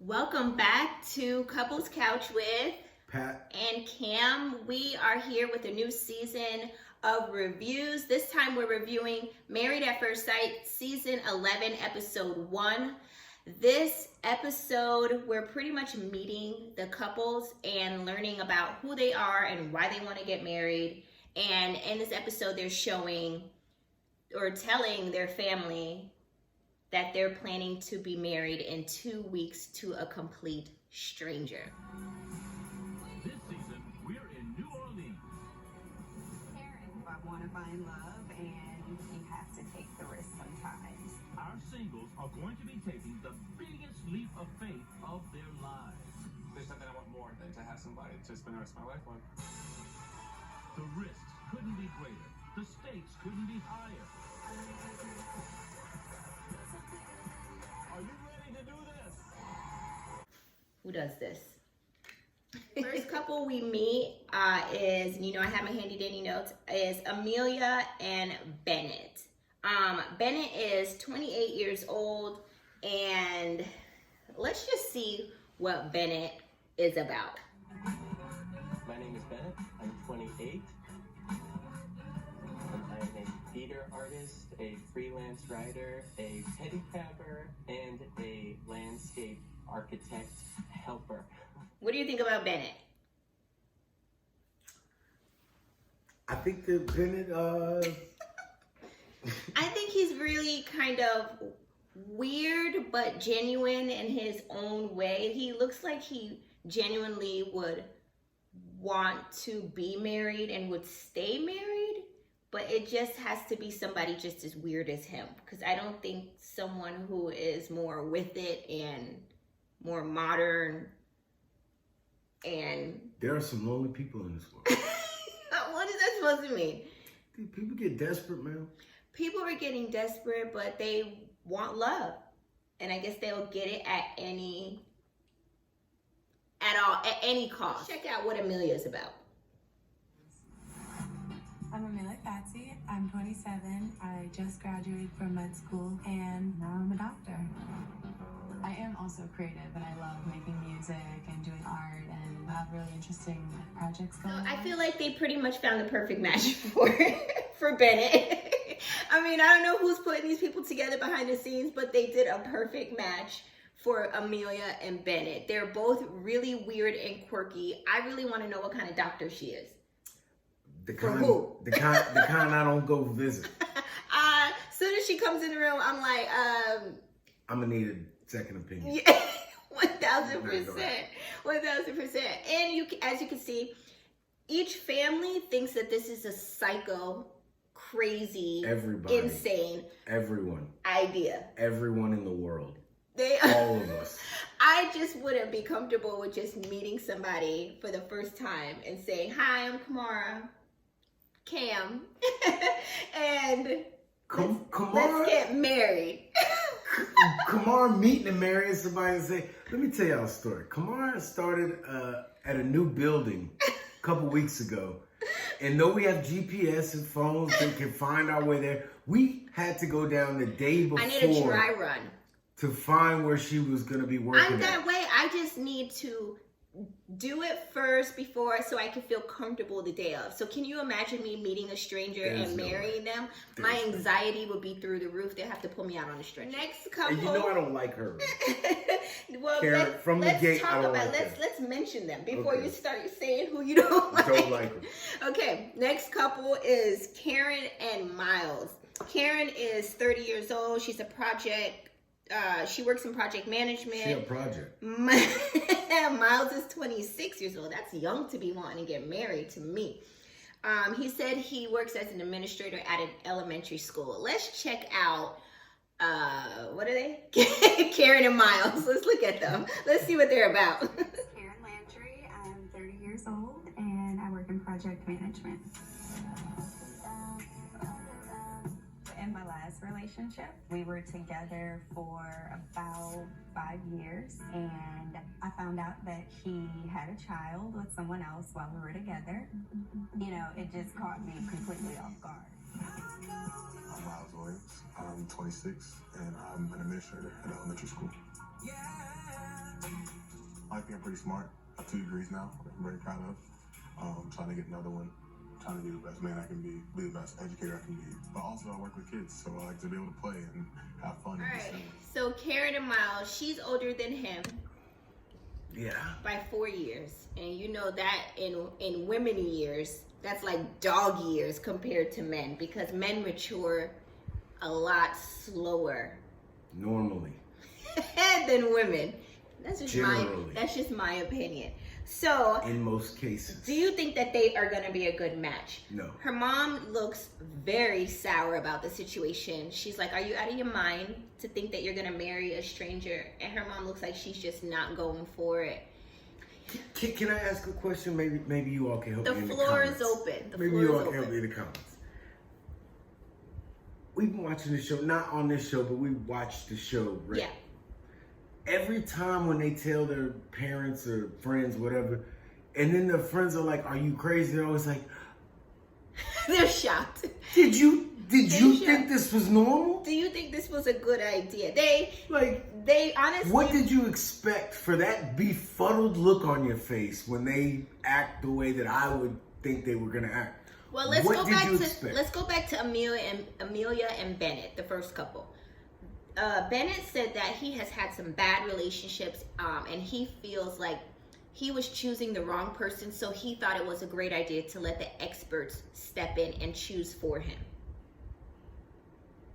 Welcome back to Couples Couch with Pat and Cam. We are here with a new season of reviews. This time we're reviewing Married at First Sight, Season 11, Episode 1. This episode, we're pretty much meeting the couples and learning about who they are and why they want to get married. And in this episode, they're showing or telling their family that they're planning to be married in 2 weeks to a complete stranger. This season, we're in New Orleans. Parents want to find love, and you have to take the risk sometimes. Our singles are going to be taking the biggest leap of faith of their lives. There's nothing I want more than to have somebody to spend the rest of my life with. The risks couldn't be greater. The stakes couldn't be higher. Are you ready to do this? Who does this? First couple we meet is, I have my handy dandy notes, is Amelia and Bennett. Bennett is 28 years old, and let's just see what Bennett is about. My name is Bennett. I'm 28. I'm a theater artist, a freelance writer, a pedicabber, and a landscape architect helper. What do you think about Bennett? I think that Bennett, I think he's really kind of weird but genuine in his own way. He looks like he genuinely would want to be married and would stay married, but it just has to be somebody just as weird as him, because I don't think someone who is more with it and more modern and... there are some lonely people in this world. What is that supposed to mean? People get desperate, man. People are getting desperate, but they want love. And I guess they'll get it at any cost. Check out what Amelia's about. I'm Amelia Patsy. I'm 27. I just graduated from med school, and now I'm a doctor. I am also creative, and I love making music and doing art and have really interesting projects going on. I feel like they pretty much found the perfect match for Bennett. I mean, I don't know who's putting these people together behind the scenes, but they did a perfect match for Amelia and Bennett. They're both really weird and quirky. I really want to know what kind of doctor she is. The kind, For who? The kind I don't go visit. Soon as she comes in the room, I'm like, I'm gonna need a second opinion. yeah, 1,000%, 1,000%. And as you can see, each family thinks that this is a psycho, crazy, Everybody. insane Everyone. idea. Everyone in the world. All of us. I just wouldn't be comfortable with just meeting somebody for the first time and saying, "Hi, I'm Kamara, Cam, and let's get married." Kamar meeting and marrying somebody and say, let me tell y'all a story. Kamar started at a new building a couple weeks ago. And though we have GPS and phones that can find our way there, we had to go down the day before. I need a dry run to find where she was going to be working. I'm that way. I just need to do it first before, so I can feel comfortable the day of. So can you imagine me meeting a stranger and marrying them? My anxiety would be through the roof. They'll have to pull me out on the stretcher. Next couple. And I don't like her. Well, Karen, from the gate, talk I don't about. like Let's mention them before Okay. you start saying who you don't like. Don't like her. Okay, next couple is Karen and Miles. Karen is 30 years old. She's a project. She works in project management. She a project. Miles is 26 years old. That's young to be wanting to get married to me. He said he works as an administrator at an elementary school. Let's check out, what are they? Karen and Miles. Let's look at them. Let's see what they're about. Karen Landry. I'm 30 years old, and I work in project management. In my last relationship, we were together for about 5 years, and I found out that he had a child with someone else while we were together. It just caught me completely off guard. I'm Miles Williams. I'm 26, and I'm an administrator at elementary school. I think I'm pretty smart. I have 2 degrees now, which I'm very proud of. Trying to get another one. Trying to be the best man I can be the best educator I can be. But also I work with kids, so I like to be able to play and have fun. All right. So Karen and Miles, she's older than him. Yeah. By 4 years. And you know that in women years, that's like dog years compared to men, because men mature a lot slower Normally. than women. That's Generally. that's just my opinion. So In most cases. do you think that they are going to be a good match? No. Her mom looks very sour about the situation. She's like, are you out of your mind to think that you're going to marry a stranger? And her mom looks like she's just not going for it. Can I ask a question? Maybe you all can help The me in the floor comments. is open. The Maybe floor you is all can help open. me in the comments. We've been watching this show, not on this show, but we watched the show, right? Yeah. Every time when they tell their parents or friends, whatever, and then their friends are like, are you crazy? They're always like, They're shocked. Did you shocked. think this was normal? Do you think this was a good idea? Like, They honestly. what did you expect for that befuddled look on your face when they act the way that I would think they were gonna act? Well, let's What go did back you to expect? let's go back to Amelia and Bennett, the first couple. Bennett said that he has had some bad relationships, and he feels like he was choosing the wrong person, so he thought it was a great idea to let the experts step in and choose for him.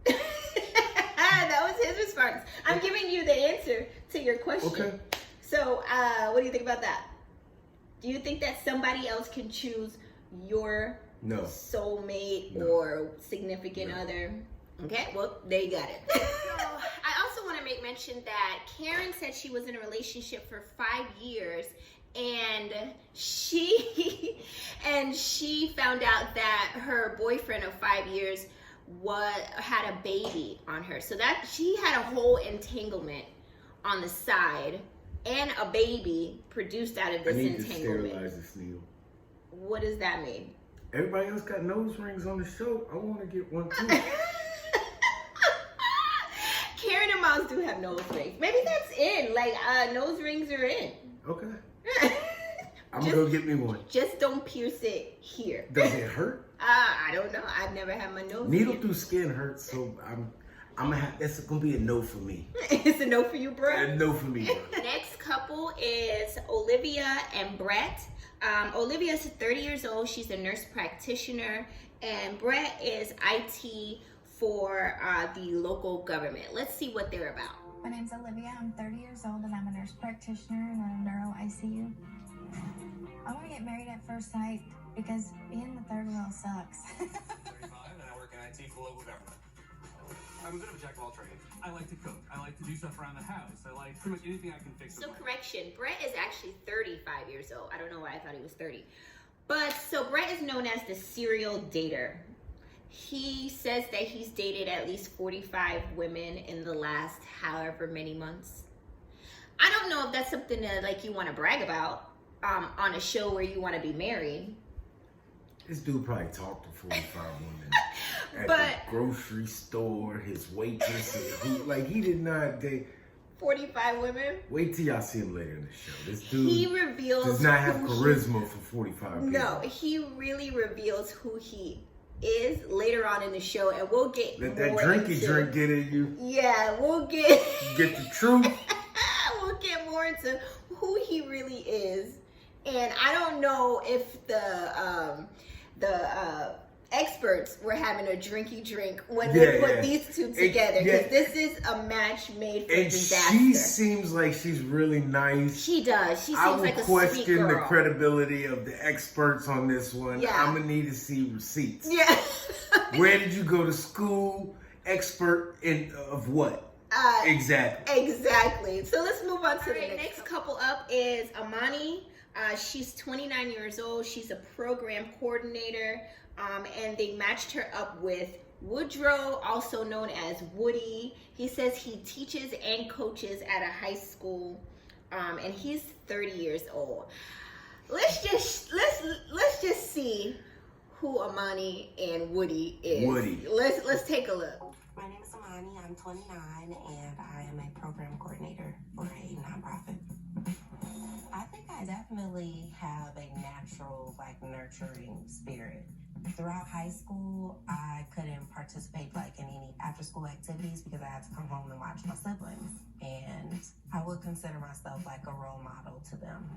That was his response. I'm giving you the answer to your question. Okay. So, what do you think about that? Do you think that somebody else can choose your No. soulmate No. or significant No. other? Okay, well, they got it. So, I also want to make mention that Karen said she was in a relationship for 5 years, and she found out that her boyfriend of 5 years had a baby on her. So that she had a whole entanglement on the side and a baby produced out of I this need to entanglement. sterilize this needle. What does that mean? Everybody else got nose rings on the show. I want to get one too. Karen and Miles do have nose rings. Maybe that's in. Like, nose rings are in. Okay. I'm going to go get me one. Just don't pierce it here. Does it hurt? I don't know. I've never had my nose Needle pierced. through skin hurts, so I'm gonna have. That's gonna be a no for me. It's a no for you, bro. A no for me, bro. Next couple is Olivia and Brett. Olivia is 30 years old. She's a nurse practitioner, and Brett is IT for the local government. Let's see what they're about. My name's Olivia. I'm 30 years old and I'm a nurse practitioner in a neuro ICU. I want to get married at first sight because being the third wheel sucks. 35 and I work in IT for local government. I'm a bit of a jack of all trades. I like to cook. I like to do stuff around the house. I like pretty much anything I can fix. So correction, Brett is actually 35 years old. I don't know why I thought he was 30. But so Brett is known as the serial dater. He says that he's dated at least 45 women in the last however many months. I don't know if that's something that like you want to brag about on a show where you want to be married. This dude probably talked to 45 women at But- the grocery store. His waitress, he did not date. 45 women. Wait till y'all see him later in the show. This dude He reveals does not have who charisma for 45 people. No, he really reveals who he is later on in the show, and we'll get Let that more drinky into- drink get in you. Yeah, we'll get Get the truth. we'll get more into who he really is. And I don't know if the experts were having a drinky drink when they put these two together, because this is a match made for And disaster. she seems like she's really nice. She does. She I seems will like a sweet question girl. the credibility of the experts on this one. Yeah. I'm gonna need to see receipts. Yeah. Where did you go to school? Expert in of what? Exactly. Exactly. So let's move on to the next couple up is Amani. She's 29 years old. She's a program coordinator, and they matched her up with Woodrow, also known as Woody. He says he teaches and coaches at a high school, and he's 30 years old. Let's just see who Amani and Woody is. Woody. Let's take a look. My name is Amani. I'm 29 and I am a program coordinator for a nonprofit. really have a natural, like, nurturing spirit. Throughout high school, I couldn't participate like in any after-school activities because I had to come home and watch my siblings. And I would consider myself like a role model to them.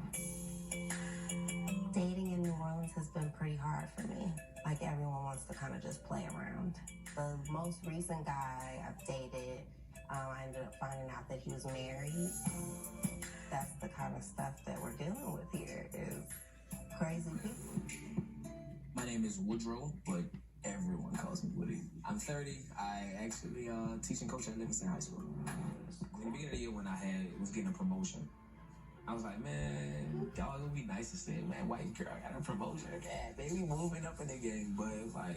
Dating in New Orleans has been pretty hard for me. Like, everyone wants to kind of just play around. The most recent guy I've dated, I ended up finding out that he was married. That's the kind of stuff that we're dealing with here, is crazy people. My name is Woodrow, but everyone calls me Woody. I'm 30. I actually teach and coach at Livingston High School. In the beginning of the year when I was getting a promotion, I was like, man, y'all would be nice to say, man, white girl got a promotion. Yeah, baby moving up in the game. But it's like,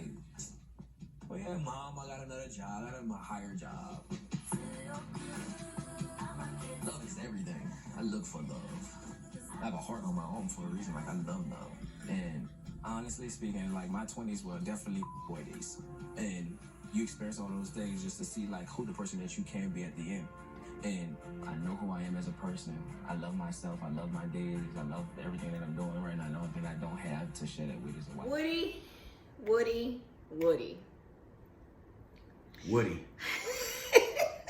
well, yeah, mom, I got another job. I got a higher job. Love is everything. I look for love. I have a heart on my own for a reason. Like, I love love. And honestly speaking, like, my 20s were definitely boy days. And you experience all those things just to see, like, who the person that you can be at the end. And I know who I am as a person. I love myself. I love my days. I love everything that I'm doing right now. The only thing I don't have to share that with is a wife. Woody, Woody, Woody. Woody.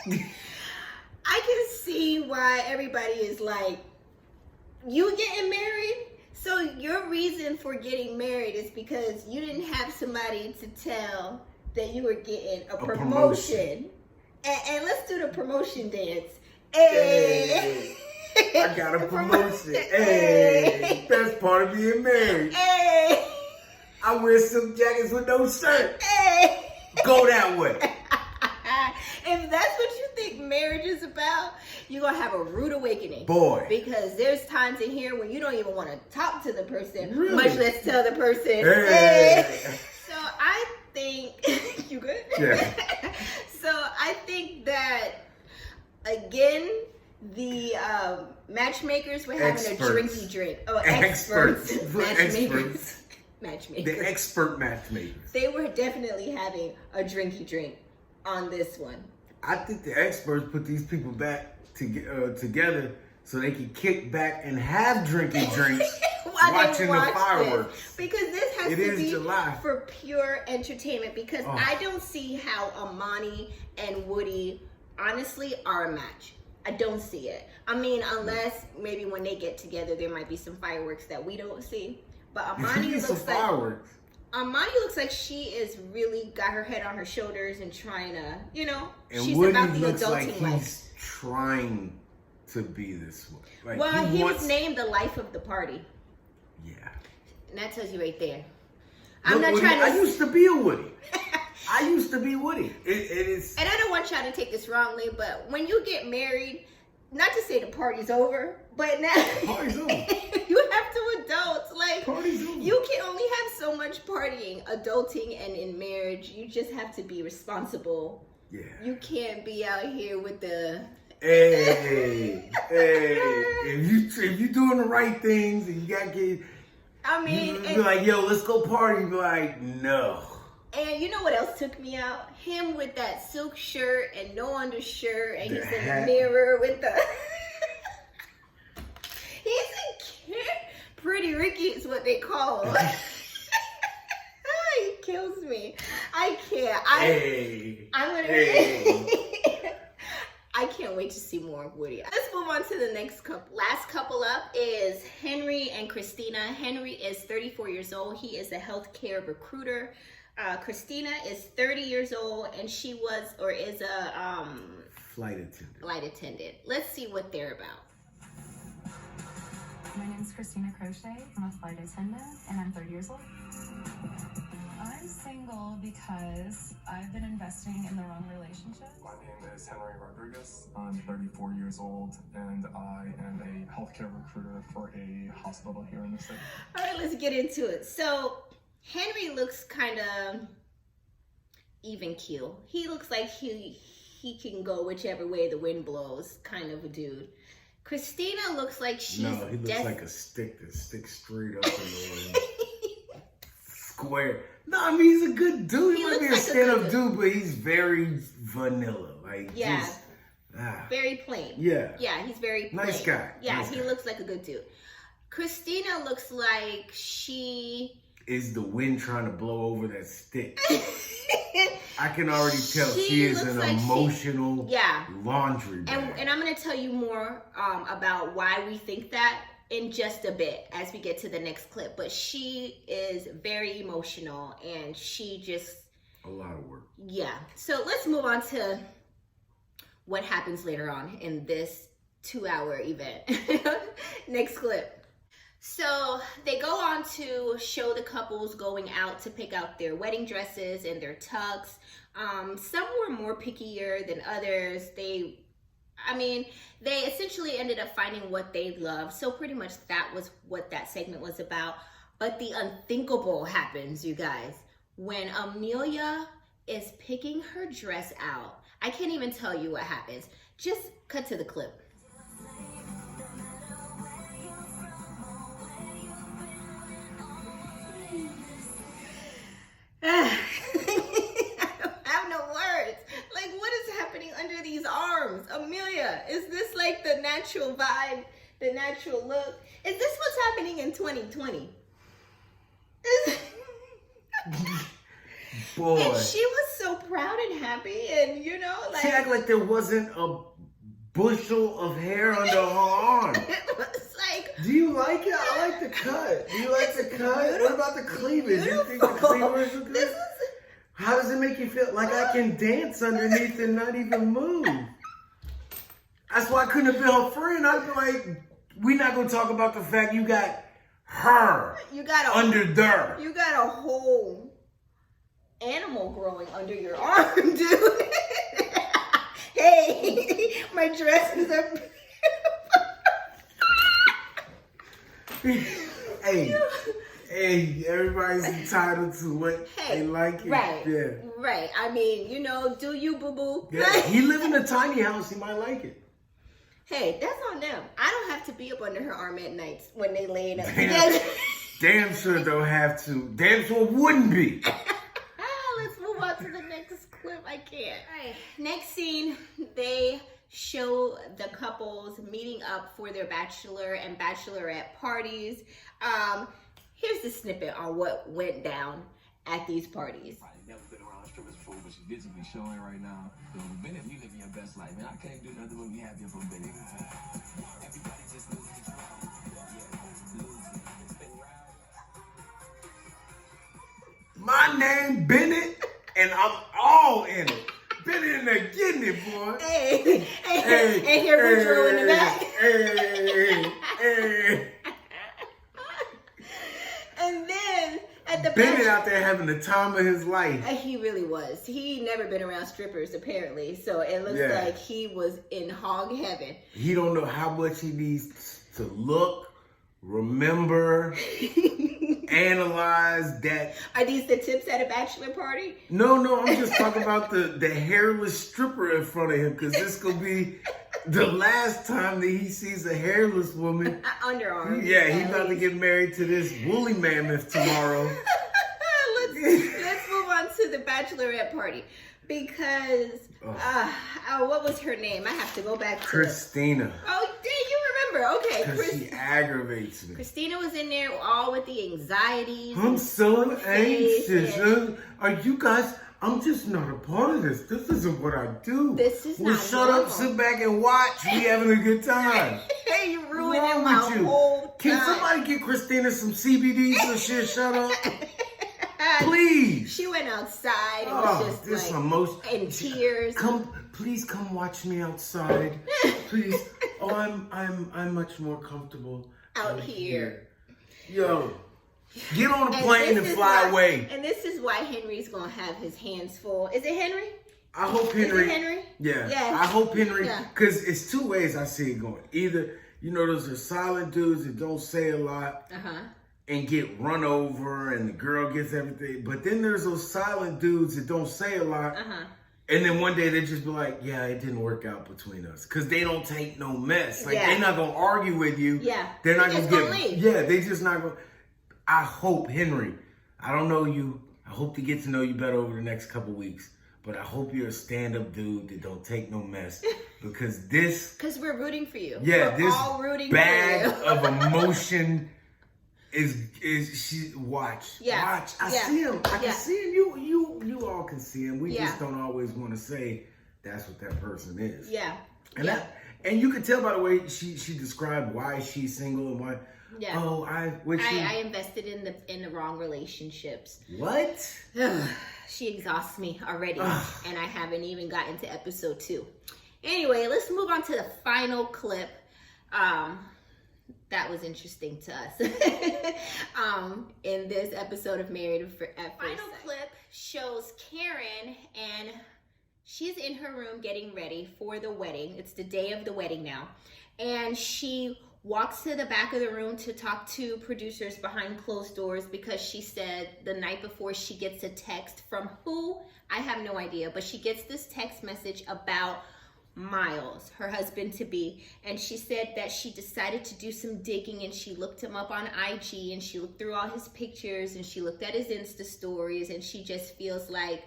I can see why everybody is like, you getting married? So your reason for getting married is because you didn't have somebody to tell that you were getting a promotion. And let's do the promotion dance. Hey. I got a promotion. Hey. Best part of being married. Hey. I wear silk jackets with no shirt. Hey. Go that way. If that's what you think marriage is about, you're going to have a rude awakening. Boy. Because there's times in here when you don't even want to talk to the person, really? much less tell the person. Hey. So I think, you good? Yeah. So I think that, again, the matchmakers were having a drinky drink. Oh, experts. Matchmakers. Matchmakers. The expert matchmakers. They were definitely having a drinky drink on this one. I think the experts put these people back together so they can kick back and have drinking drinks watching the fireworks. This. Because this has to be July. For pure entertainment. Because I don't see how Amani and Woody honestly are a match. I don't see it. I mean, unless maybe when they get together, there might be some fireworks that we don't see. But Amani looks like fireworks. Amani looks like she is really got her head on her shoulders and trying to, you know, and she's Woody about the looks adulting like life. He's trying to be this way. Like, well, he was named the life of the party. Yeah. And that tells you right there. Look, I'm not Woody, trying to... I used to be a Woody. I used to be Woody. It is... And I don't want y'all to take this wrongly, but when you get married, not to say the party's over, but now... Party's over. You have to adult. Like, party's over. You can only have so much partying, adulting, and in marriage, you just have to be responsible. Yeah. You can't be out here with the... Hey, if you doing the right things and you got kids, I mean, you be like, yo, let's go party. You be like, no. And you know what else took me out? Him with that silk shirt and no undershirt, and he's in the mirror with the. He's a kid. Pretty Ricky is what they call him. He kills me. I can't. I'm gonna. I can't wait to see more of Woody. Let's move on to the next couple. Last couple up is Henry and Christina. Henry is 34 years old. He is a healthcare recruiter. Christina is 30 years old, and she was or is a flight attendant. Let's see what they're about. My name is Christina Crochet. I'm a flight attendant, and I'm 30 years old. I'm single because I've been investing in the wrong relationship. My name is Henry Rodriguez. I'm 34 years old, and I am a healthcare recruiter for a hospital here in the city. All right, let's get into it. So Henry looks kind of even keel. He looks like he can go whichever way the wind blows, kind of a dude. Christina looks like she's he looks like a stick that sticks straight up in the wind. Square. No, I mean, he's a good dude. He might be a stand-up dude, but he's very vanilla. Like, very plain. Yeah. Yeah, he's very plain. Nice guy. Yeah, nice he guy. looks like a good dude. Christina looks like she is the wind trying to blow over that stick. I can already tell she is an like emotional laundry bag. And I'm going to tell you more about why we think that in just a bit as we get to the next clip. But she is very emotional and she just... a lot of work. Yeah. So let's move on to what happens later on in this 2-hour event. Next clip. So they go on to show the couples going out to pick out their wedding dresses and their tux. Some were more pickier than others. They essentially ended up finding what they loved. So pretty much that was what that segment was about. But the unthinkable happens, you guys. When Amelia is picking her dress out, I can't even tell you what happens. Just cut to the clip. I don't have no words. Like, what is happening under these arms? Amelia, is this like the natural vibe, the natural look? Is this what's happening in 2020? Boy. And she was so proud and happy, and you know, like... She acted like there wasn't a bushel of hair under her arm. It was like... Do you like it? I like the cut. Do you like the cut? What about the cleavage? Do you think the cleavage is good? How does it make you feel? Like I can dance underneath and not even move. That's why I couldn't have been her friend. I'd be like, we're not going to talk about the fact you got her under there. You got a whole animal growing under your arm, dude. Hey, my dresses are... Hey, everybody's entitled to what they like. Right. I mean, you know, do you, boo-boo? Yeah, he live in a tiny house. He might like it. Hey, that's on them. I don't have to be up under her arm at nights when they laying up together. Damn sure don't have to. Damn sure wouldn't be. Let's move on to the next clip. I can't. All right. Next scene, they show the couples meeting up for their bachelor and bachelorette parties. Here's the snippet on what went down at these parties. I've never been around strippers before, but you're visibly showing right now. So Bennett, you living your best life, man. I can't do nothing but be happy for Bennett. Everybody just losing control. My name Bennett, and I'm all in it. Bennett in there getting it, boy. Hey, and here Woodrow in the back. Hey. And then at the Bennett out there having the time of his life. He really was. He never been around strippers apparently, so it looks like he was in hog heaven. He don't know how much he needs to look, remember, analyze that. Are these the tips at a bachelor party? No, I'm just talking about the hairless stripper in front of him, because this could be the last time that he sees a hairless woman. Underarm. Yeah, he's about to get married to this woolly mammoth tomorrow. Let's move on to the bachelorette party. Because, what was her name? I have to go back to Christina. Oh, dang, you remember. Okay. Because she aggravates me. Christina was in there all with the anxieties. I'm so anxious. Are you guys... I'm just not a part of this. This isn't what I do. This is not shut up, sit back and watch. We having a good time. Hey, you ruining my whole time. Can somebody get Christina some CBD so she'll shut up? Please. She went outside and was just like in tears. Please come watch me outside. Please. Oh, I'm much more comfortable out here. Yo. Get on a plane and fly away. And this is why Henry's gonna have his hands full. Is it Henry? I hope Henry. Is it Henry? Yeah. I hope Henry. Because it's two ways I see it going. Either, those are silent dudes that don't say a lot and get run over and the girl gets everything. But then there's those silent dudes that don't say a lot. And then one day they just be like, yeah, it didn't work out between us. Because they don't take no mess. Like, they're not going to argue with you. Yeah. They're not going to leave. Yeah, they just not going to. I hope, Henry, I don't know you. I hope to get to know you better over the next couple weeks. but I hope you're a stand-up dude that don't take no mess. Because Because we're rooting for you. Yeah, we're this all rooting bag for you. of emotion watch. I see him. I can see him. You all can see him. We just don't always want to say that's what that person is. Yeah. And and you can tell by the way she described why she's single and why. Yeah. Oh, I invested in the wrong relationships. What? She exhausts me already, and I haven't even gotten to episode 2. Anyway, let's move on to the final clip. That was interesting to us in this episode of Married at First Sight. Final clip shows Karen, and she's in her room getting ready for the wedding. It's the day of the wedding now, and she walks to the back of the room to talk to producers behind closed doors because she said the night before she gets a text from who? I have no idea, but she gets this text message about Miles, her husband-to-be, and she said that she decided to do some digging and she looked him up on IG and she looked through all his pictures and she looked at his Insta stories and she just feels like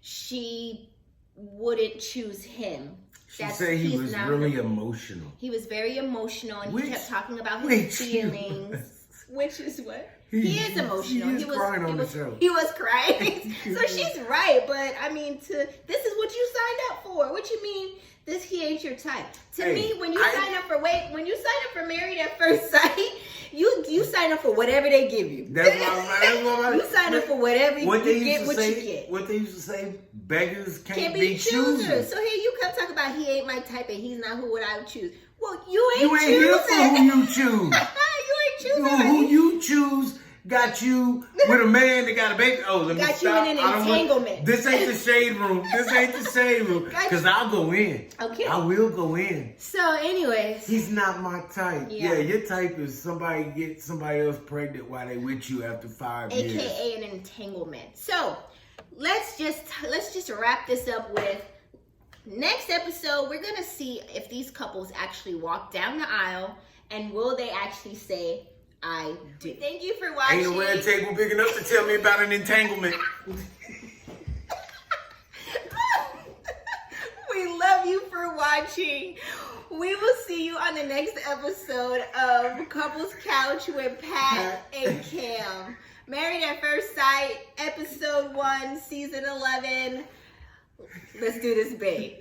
she wouldn't choose him. She said he was really emotional. He was very emotional, and he kept talking about his feelings. Which is what? He is emotional. He was crying on the show. He was crying. So she's right, but I mean, this is what you signed up for. What you mean? He ain't your type. To me, when you sign up for Married at First Sight, you sign up for whatever they give you. That's what You sign up for whatever you get. What you get. What they used to say, beggars can't be choosers. So here you come talk about he ain't my type and he's not who I would choose. Well, you ain't here for who you choose. You ain't choosing. Who you choose got you with a man that got a baby. Oh, let me stop. You in an entanglement. This ain't the shade room. Because I'll go in. Okay. I will go in. So, anyways. He's not my type. Yeah, your type is somebody get somebody else pregnant while they with you after 5 years. AKA an entanglement. So, let's just wrap this up with next episode. We're going to see if these couples actually walk down the aisle and will they actually say, I do. Thank you for watching. Ain't a red table big enough to tell me about an entanglement. We love you for watching. We will see you on the next episode of Couples Couch with Pat and Cam. Married at First Sight, episode 1, season 11. Let's do this, babe.